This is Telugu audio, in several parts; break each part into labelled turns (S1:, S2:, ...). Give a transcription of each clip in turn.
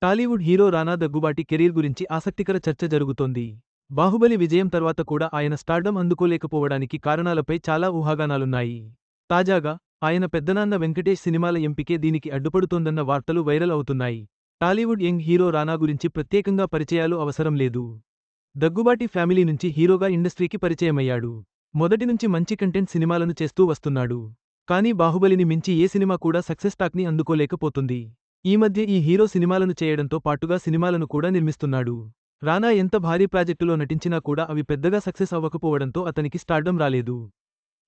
S1: టాలీవుడ్ హీరో రానా దగ్గుబాటి కెరీర్ గురించి ఆసక్తికర చర్చ జరుగుతోంది. బాహుబలి విజయం తర్వాత కూడా ఆయన స్టార్డమ్ అందుకోలేకపోవడానికి కారణాలపై చాలా ఊహాగానాలున్నాయి. తాజాగా, ఆయన పెద్దనాన్న వెంకటేష్ సినిమాల ఎంపికే దీనికి అడ్డుపడుతోందన్న వార్తలు వైరల్ అవుతున్నాయి. టాలీవుడ్ యంగ్ హీరో రానా గురించి ప్రత్యేకంగా పరిచయాలు అవసరం లేదు. దగ్గుబాటి ఫ్యామిలీ నుంచి హీరోగా ఇండస్ట్రీకి పరిచయమయ్యాడు. మొదటి నుంచి మంచి కంటెంట్ సినిమాలను చేస్తూ వస్తున్నాడు. కానీ బాహుబలిని మించి ఏ సినిమా కూడా సక్సెస్ టాక్ని అందుకోలేకపోతుంది. ఈ మధ్య ఈ హీరో సినిమాలను చేయడంతో పాటుగా సినిమాలను కూడా నిర్మిస్తున్నాడు. రానా ఎంత భారీ ప్రాజెక్టులో నటించినా కూడా అవి పెద్దగా సక్సెస్ అవ్వకపోవడంతో అతనికి స్టార్డమ్ రాలేదు.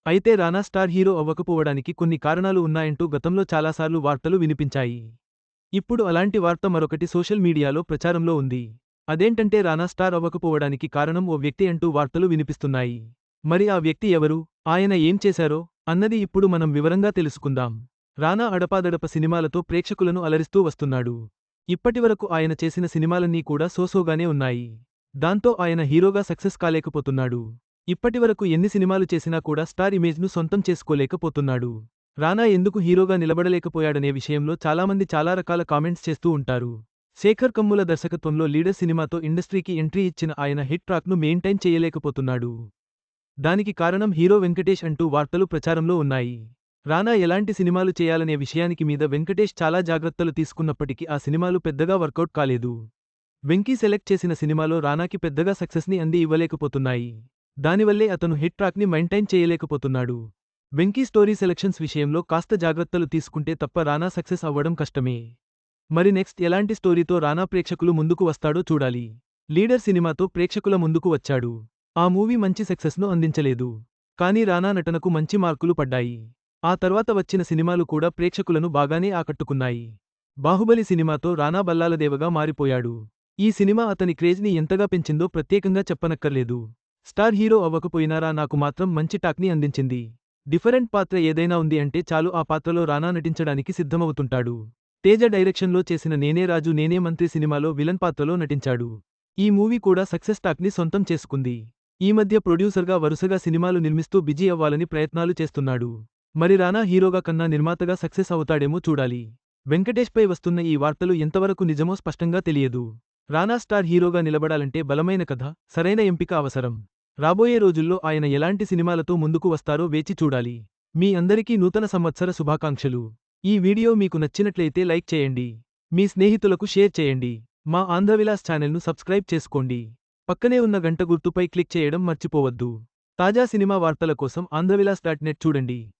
S1: అయితే రానా స్టార్ హీరో అవ్వకపోవడానికి కొన్ని కారణాలు ఉన్నాయంటూ గతంలో చాలాసార్లు వార్తలు వినిపించాయి. ఇప్పుడు అలాంటి వార్త మరొకటి సోషల్ మీడియాలో ప్రచారంలో ఉంది. అదేంటంటే రానా స్టార్ అవ్వకపోవడానికి కారణం ఓ వ్యక్తి అంటూ వార్తలు వినిపిస్తున్నాయి. మరి ఆ వ్యక్తి ఎవరు, ఆయన ఏం చేశారో అన్నది ఇప్పుడు మనం వివరంగా తెలుసుకుందాం. రానా అడపాదడప సినిమాలతో ప్రేక్షకులను అలరిస్తూ వస్తున్నాడు. ఇప్పటివరకు ఆయన చేసిన సినిమాలన్నీ కూడా సోసోగానే ఉన్నాయి. దాంతో ఆయన హీరోగా సక్సెస్ కాలేకపోతున్నాడు. ఇప్పటివరకు ఎన్ని సినిమాలు చేసినా కూడా స్టార్ ఇమేజ్ను సొంతం చేసుకోలేకపోతున్నాడు. రానా ఎందుకు హీరోగా నిలబడలేకపోయాడనే విషయంలో చాలామంది చాలా రకాల కామెంట్స్ చేస్తూ ఉంటారు. శేఖర్ కమ్ముల దర్శకత్వంలో లీడర్ సినిమాతో ఇండస్ట్రీకి ఎంట్రీ ఇచ్చిన ఆయన హిట్ ట్రాక్ను మెయింటైన్ చేయలేకపోతున్నాడు. దానికి కారణం హీరో వెంకటేష్ అంటూ వార్తలు ప్రచారంలో ఉన్నాయి. రానా ఎలాంటి సినిమాలు చేయాలనే విషయానికి మీద వెంకటేష్ చాలా జాగ్రత్తలు తీసుకున్నప్పటికీ ఆ సినిమాలు పెద్దగా వర్కౌట్ కాలేదు. వెంకీ సెలెక్ట్ చేసిన సినిమాలో రానాకి పెద్దగా సక్సెస్ని అంది ఇవ్వలేకపోతున్నాయి. దానివల్లే అతను హిట్ ట్రాక్ని మెయింటైన్ చేయలేకపోతున్నాడు. వెంకీ స్టోరీ సెలక్షన్స్ విషయంలో కాస్త జాగ్రత్తలు తీసుకుంటే తప్ప రానా సక్సెస్ అవ్వడం కష్టమే. మరి నెక్స్ట్ ఎలాంటి స్టోరీతో రానా ప్రేక్షకులు ముందుకు వస్తాడో చూడాలి. లీడర్ సినిమాతో ప్రేక్షకుల ముందుకు వచ్చాడు. ఆ మూవీ మంచి సక్సెస్ను అందించలేదు. కానీ రానా నటనకు మంచి మార్కులు పడ్డాయి. ఆ తర్వాత వచ్చిన సినిమాలు కూడా ప్రేక్షకులను బాగానే ఆకట్టుకున్నాయి. బాహుబలి సినిమాతో రానా బల్లాలదేవగా మారిపోయాడు. ఈ సినిమా అతని క్రేజ్ని ఎంతగా పెంచిందో ప్రత్యేకంగా చెప్పనక్కర్లేదు. స్టార్ హీరో అవ్వకపోయినా నాకు మాత్రం మంచి టాక్ని అందించింది. డిఫరెంట్ పాత్ర ఏదైనా ఉంది అంటే చాలు ఆ పాత్రలో రానా నటించడానికి సిద్ధమవుతుంటాడు. తేజ డైరెక్షన్లో చేసిన నేనే రాజు నేనే మంత్రి సినిమాలో విలన్ పాత్రలో నటించాడు. ఈ మూవీ కూడా సక్సెస్ టాక్ని సొంతం చేసుకుంది. ఈ మధ్య ప్రొడ్యూసర్గా వరుసగా సినిమాలు నిర్మిస్తూ బిజీ అవ్వాలని ప్రయత్నాలు చేస్తున్నాడు. మరి రానా హీరోగా కన్నా నిర్మాతగా సక్సెస్ అవుతాడేమో చూడాలి. వెంకటేష్పై వస్తున్న ఈ వార్తలు ఎంతవరకు నిజమో స్పష్టంగా తెలియదు. రానా స్టార్ హీరోగా నిలబడాలంటే బలమైన కథ, సరైన ఎంపిక అవసరం. రాబోయే రోజుల్లో ఆయన ఎలాంటి సినిమాలతో ముందుకు వస్తారో వేచి చూడాలి. మీ అందరికీ నూతన సంవత్సర శుభాకాంక్షలు. ఈ వీడియో మీకు నచ్చినట్లయితే లైక్ చేయండి. మీ స్నేహితులకు షేర్ చేయండి. మా ఆంధ్రవిలాస్ ఛానల్ను సబ్స్క్రైబ్ చేసుకోండి. పక్కనే ఉన్న గంట గుర్తుపై క్లిక్ చేయడం మర్చిపోవద్దు. తాజా సినిమా వార్తల కోసం ఆంధ్రవిలాస్.net చూడండి.